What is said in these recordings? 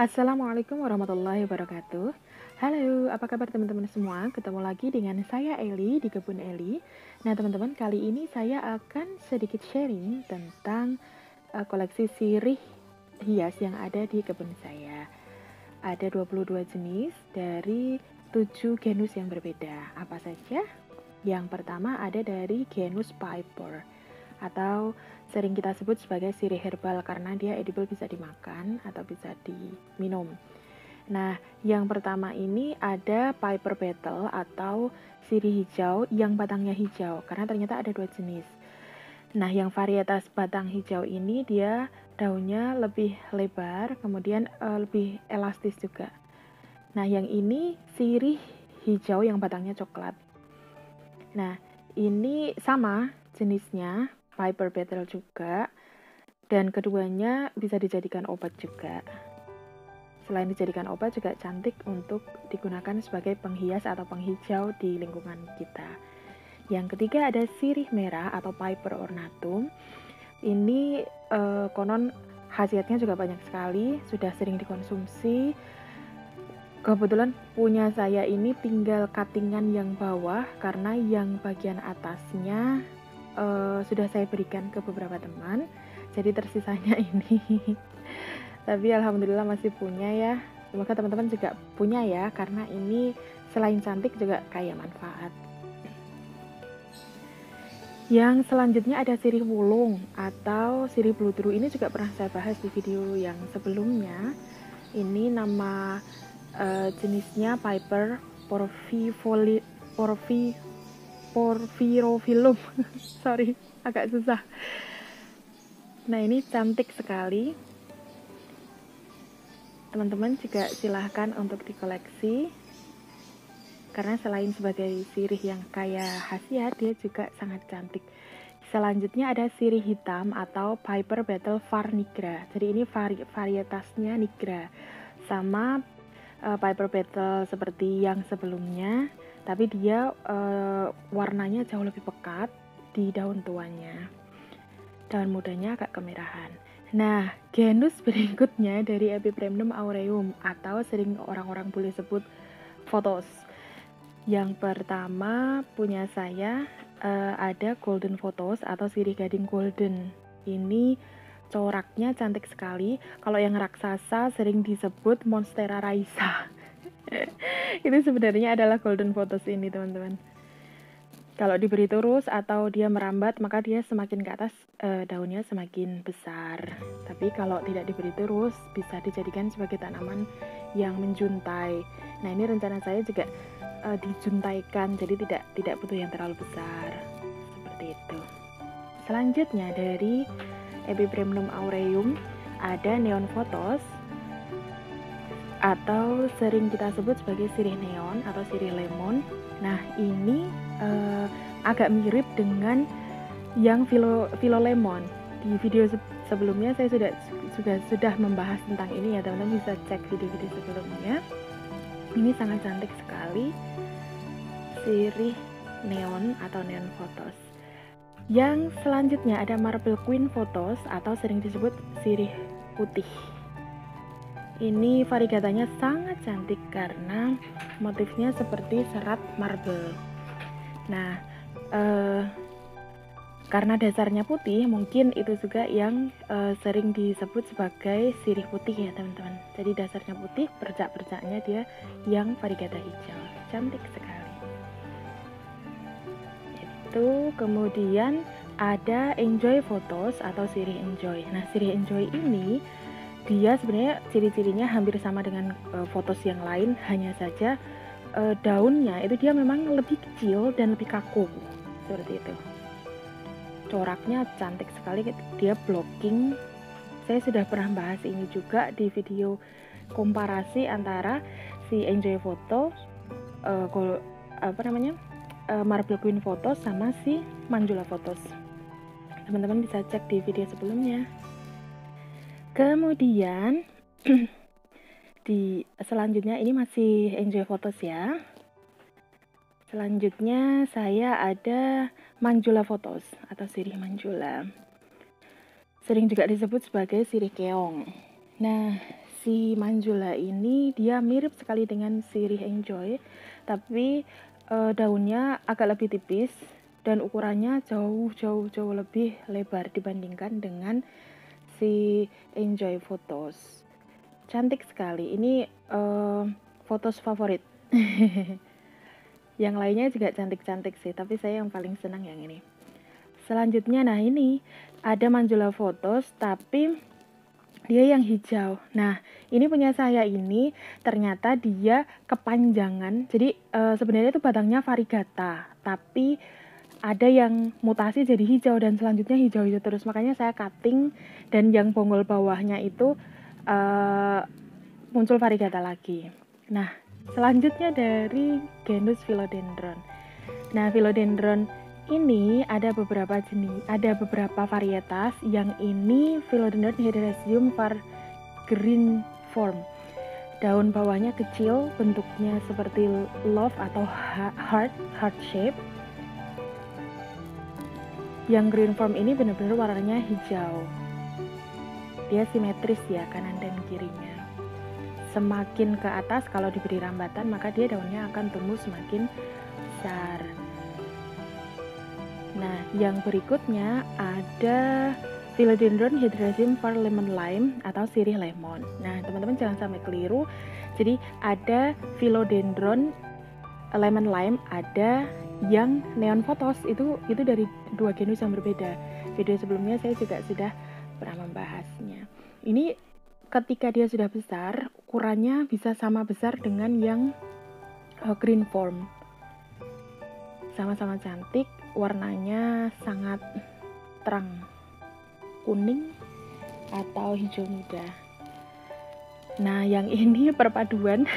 Assalamualaikum warahmatullahi wabarakatuh. Halo, apa kabar teman-teman semua? Ketemu lagi dengan saya Eli di Kebun Eli. Nah teman-teman, kali ini saya akan sedikit sharing tentang koleksi sirih hias yang ada di kebun saya. Ada 22 jenis dari 7 genus yang berbeda. Apa saja? Yang pertama ada dari genus Piper, atau sering kita sebut sebagai sirih herbal karena dia edible, bisa dimakan atau bisa diminum. Nah, yang pertama ini ada Piper Beetle atau sirih hijau yang batangnya hijau, karena ternyata ada 2 jenis. Nah, yang varietas batang hijau ini dia daunnya lebih lebar, kemudian lebih elastis juga. Nah, yang ini sirih hijau yang batangnya coklat. Nah, ini sama jenisnya, Piper Beetle juga, dan keduanya bisa dijadikan obat juga. Selain dijadikan obat, juga cantik untuk digunakan sebagai penghias atau penghijau di lingkungan kita. Yang ketiga ada sirih merah atau Piper ornatum. Ini konon khasiatnya juga banyak sekali, sudah sering dikonsumsi. Kebetulan punya saya ini tinggal cuttingan yang bawah, karena yang bagian atasnya sudah saya berikan ke beberapa teman, jadi tersisanya ini. Tapi alhamdulillah masih punya ya. Semoga teman-teman juga punya ya, karena ini selain cantik juga kaya manfaat. Yang selanjutnya ada sirih wulung atau sirih bludru. Ini juga pernah saya bahas di video yang sebelumnya. Ini nama jenisnya Piper porphyrophilum. Sorry, agak susah. Nah, ini cantik sekali. Teman-teman juga silahkan untuk dikoleksi, karena selain sebagai sirih yang kaya khasiat, dia juga sangat cantik. Selanjutnya ada sirih hitam atau Piper Beetle var nigra. Jadi ini varietasnya nigra, sama Piper Beetle seperti yang sebelumnya, tapi dia warnanya jauh lebih pekat di daun tuanya. Daun mudanya agak kemerahan. Nah, genus berikutnya dari Epipremnum aureum atau sering orang-orang boleh sebut photos. Yang pertama punya saya ada golden photos atau sirih gading golden. Ini coraknya cantik sekali. Kalau yang raksasa sering disebut Monstera raisa. Itu sebenarnya adalah golden photos ini, teman-teman. Kalau diberi terus atau dia merambat, maka dia semakin ke atas, daunnya semakin besar. Tapi kalau tidak diberi terus, bisa dijadikan sebagai tanaman yang menjuntai. Nah, ini rencana saya juga dijuntaikan, jadi tidak butuh yang terlalu besar, seperti itu. Selanjutnya dari Epipremnum aureum ada neon photos atau sering kita sebut sebagai sirih neon atau sirih lemon. Nah, ini agak mirip dengan yang Philolemon. Di video sebelumnya saya sudah membahas tentang ini ya, teman-teman bisa cek video-video sebelumnya. Ini sangat cantik sekali, sirih neon atau neon photos. Yang selanjutnya ada Marble Queen photos atau sering disebut sirih putih. Ini variegatanya sangat cantik karena motifnya seperti serat marble. Nah, karena dasarnya putih, mungkin itu juga yang sering disebut sebagai sirih putih ya, teman-teman. Jadi dasarnya putih, bercak-bercaknya dia yang variegata hijau. Cantik sekali. Itu kemudian ada enjoy photos atau sirih enjoy. Nah, sirih enjoy ini dia sebenarnya ciri-cirinya hampir sama dengan photos yang lain, hanya saja daunnya itu dia memang lebih kecil dan lebih kaku, seperti itu. Coraknya cantik sekali, dia blocking. Saya sudah pernah bahas ini juga di video komparasi antara si Enjoy Photo, Marble Queen Photos sama si Manjula Photos. Teman-teman bisa cek di video sebelumnya. Kemudian di selanjutnya ini masih Enjoy Photos ya. Selanjutnya saya ada Manjula Photos atau sirih Manjula. Sering juga disebut sebagai sirih keong. Nah, si Manjula ini dia mirip sekali dengan sirih Enjoy, tapi daunnya agak lebih tipis dan ukurannya jauh lebih lebar dibandingkan dengan si Enjoy Photos. Cantik sekali. Ini Photos favorit. Yang lainnya juga cantik-cantik sih, tapi saya yang paling senang yang ini. Selanjutnya, nah ini ada Manjula Photos, tapi dia yang hijau. Nah, ini punya saya ini ternyata dia kepanjangan. Jadi sebenarnya itu batangnya variegata, tapi ada yang mutasi jadi hijau dan selanjutnya hijau terus. Makanya saya cutting dan yang bonggol bawahnya itu muncul variegata lagi. Nah, selanjutnya dari genus Philodendron. Nah, Philodendron ini ada beberapa jenis, ada beberapa varietas. Yang ini Philodendron Hydrangeum var green form. Daun bawahnya kecil, bentuknya seperti love atau heart shape. Yang green form ini benar-benar warnanya hijau. Dia simetris ya, kanan dan kirinya. Semakin ke atas kalau diberi rambatan, maka dia daunnya akan tumbuh semakin besar. Nah, yang berikutnya ada Philodendron Hydrangeum var lemon lime atau sirih lemon. Nah, teman-teman jangan sampai keliru. Jadi ada Philodendron lemon lime, ada yang neon photos. Itu dari dua genus yang berbeda. Video sebelumnya saya juga sudah pernah membahasnya. Ini ketika dia sudah besar, ukurannya bisa sama besar dengan yang green form. Sama-sama cantik, warnanya sangat terang, kuning atau hijau muda. Nah, yang ini perpaduan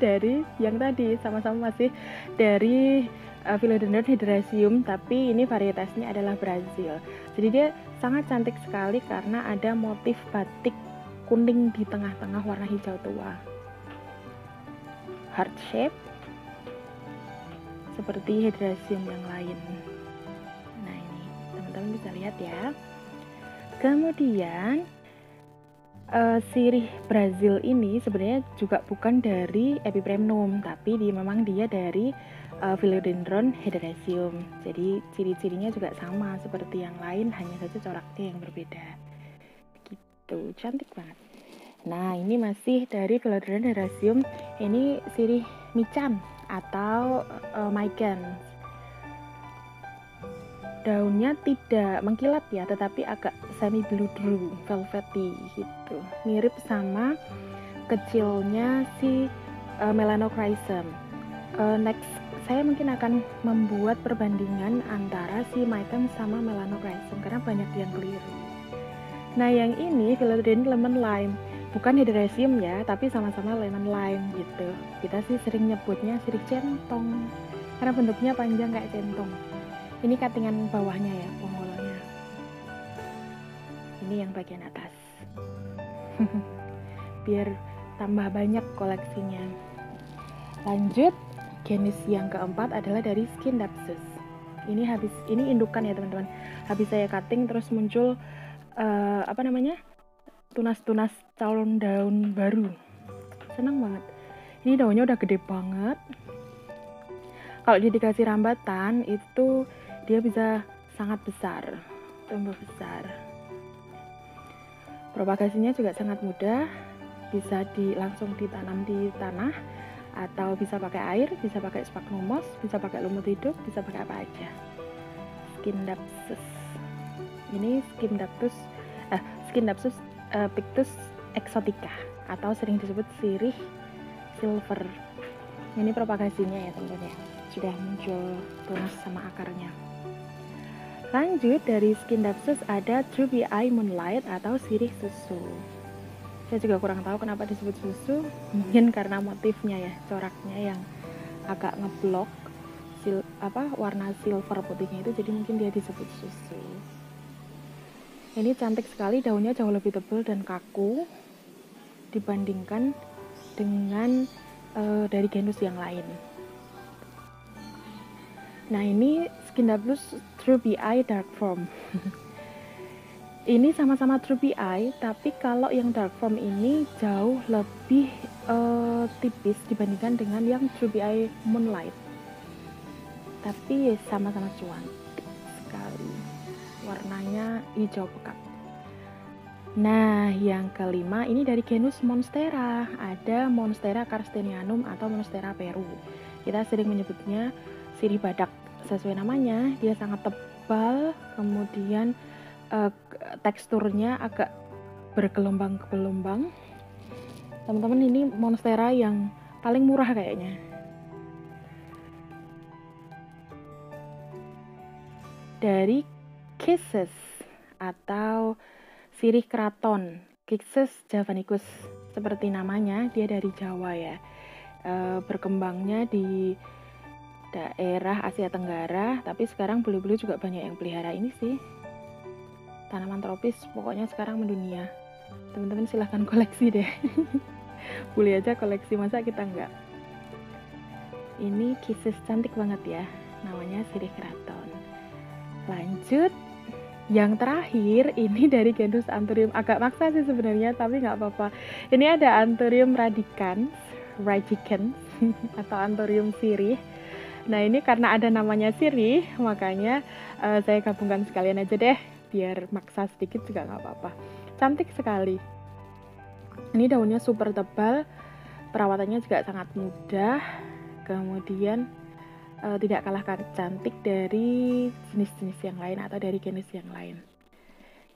dari yang tadi, sama-sama masih dari Philodendron Hydrangeum, tapi ini varietasnya adalah Brazil. Jadi dia sangat cantik sekali karena ada motif batik kuning di tengah-tengah warna hijau tua. Heart shape seperti Hydrangeum yang lain. Nah, ini teman-teman bisa lihat ya. Kemudian sirih Brazil ini sebenarnya juga bukan dari Epipremnum, tapi memang dia dari Philodendron Hydrangeum. Jadi ciri-cirinya juga sama seperti yang lain, hanya saja coraknya yang berbeda. Gitu, cantik banget. Nah, ini masih dari Philodendron Hydrangeum. Ini sirih Michan atau Micans. Daunnya tidak mengkilat ya, tetapi agak semi blue velvety gitu. Mirip sama kecilnya si Melanochrysum. Next, saya mungkin akan membuat perbandingan antara si Micans sama Melanochrysum karena banyak yang keliru. Nah, yang ini Philodendron lemon lime. Bukan Hydrangeum ya, tapi sama-sama lemon lime gitu. Kita sih sering nyebutnya sirih centong karena bentuknya panjang kayak centong. Ini cuttingan bawahnya ya, bonggolnya. Ini yang bagian atas. Biar tambah banyak koleksinya. Lanjut, genus yang keempat adalah dari Scindapsus. Ini indukan ya teman-teman. Habis saya cutting terus muncul tunas-tunas calon daun baru. Senang banget. Ini daunnya udah gede banget. Kalau dia dikasih rambatan itu dia bisa sangat besar, tumbuh besar. Propagasinya juga sangat mudah, bisa langsung ditanam di tanah, atau bisa pakai air, bisa pakai sphagnum moss, bisa pakai lumut hidup, bisa pakai apa aja. Scindapsus. Ini Scindapsus Pictus exotica atau sering disebut sirih silver. Ini propagasinya ya teman-teman ya. Sudah muncul tunas sama akarnya. Lanjut, dari Scindapsus ada Ruby Eye Moonlight atau sirih susu. Saya juga kurang tahu kenapa disebut susu, mungkin karena motifnya ya, coraknya yang agak ngeblok warna silver putihnya itu, jadi mungkin dia disebut susu. Ini cantik sekali, daunnya jauh lebih tebal dan kaku dibandingkan dengan dari genus yang lain. Nah, ini Scindapsus Ruby Eye Dark Form. Ini sama-sama Ruby Eye, tapi kalau yang dark form ini jauh lebih tipis dibandingkan dengan yang Ruby Eye Moonlight. Tapi sama-sama cantik sekali. Warnanya hijau pekat. Nah, yang kelima ini dari genus Monstera. Ada Monstera carstenianum atau Monstera peru. Kita sering menyebutnya sirih badak. Sesuai namanya, dia sangat tebal, kemudian teksturnya agak bergelombang-gelombang. Teman-teman, ini Monstera yang paling murah kayaknya. Dari Kisses atau sirih keraton, Kisses javanicus, seperti namanya, dia dari Jawa ya. Berkembangnya di daerah Asia Tenggara, tapi sekarang bulu-bulu juga banyak yang pelihara ini sih. Tanaman tropis pokoknya sekarang mendunia. Teman-teman silahkan koleksi deh. Boleh aja koleksi, masa kita enggak. Ini Kisses cantik banget ya, namanya sirih keraton. Lanjut, yang terakhir ini dari genus Anthurium. Agak maksa sih sebenarnya, tapi nggak apa-apa. Ini ada Anthurium radicans atau Anthurium sirih. Nah, ini karena ada namanya sirih, makanya saya gabungkan sekalian aja deh, biar maksa sedikit juga nggak apa-apa. Cantik sekali. Ini daunnya super tebal, perawatannya juga sangat mudah, kemudian tidak kalah cantik dari jenis-jenis yang lain atau dari genus yang lain.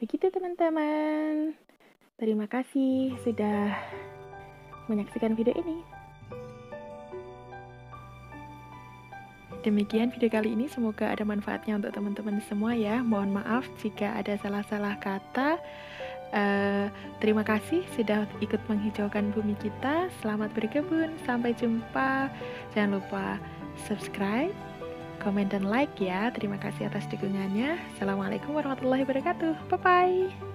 Begitu teman-teman. Terima kasih sudah menyaksikan video ini. Demikian video kali ini, semoga ada manfaatnya untuk teman-teman semua ya. Mohon maaf jika ada salah-salah kata. Terima kasih sudah ikut menghijaukan bumi kita. Selamat berkebun, sampai jumpa. Jangan lupa subscribe, komen, dan like ya. Terima kasih atas dukungannya. Assalamualaikum warahmatullahi wabarakatuh. Bye-bye.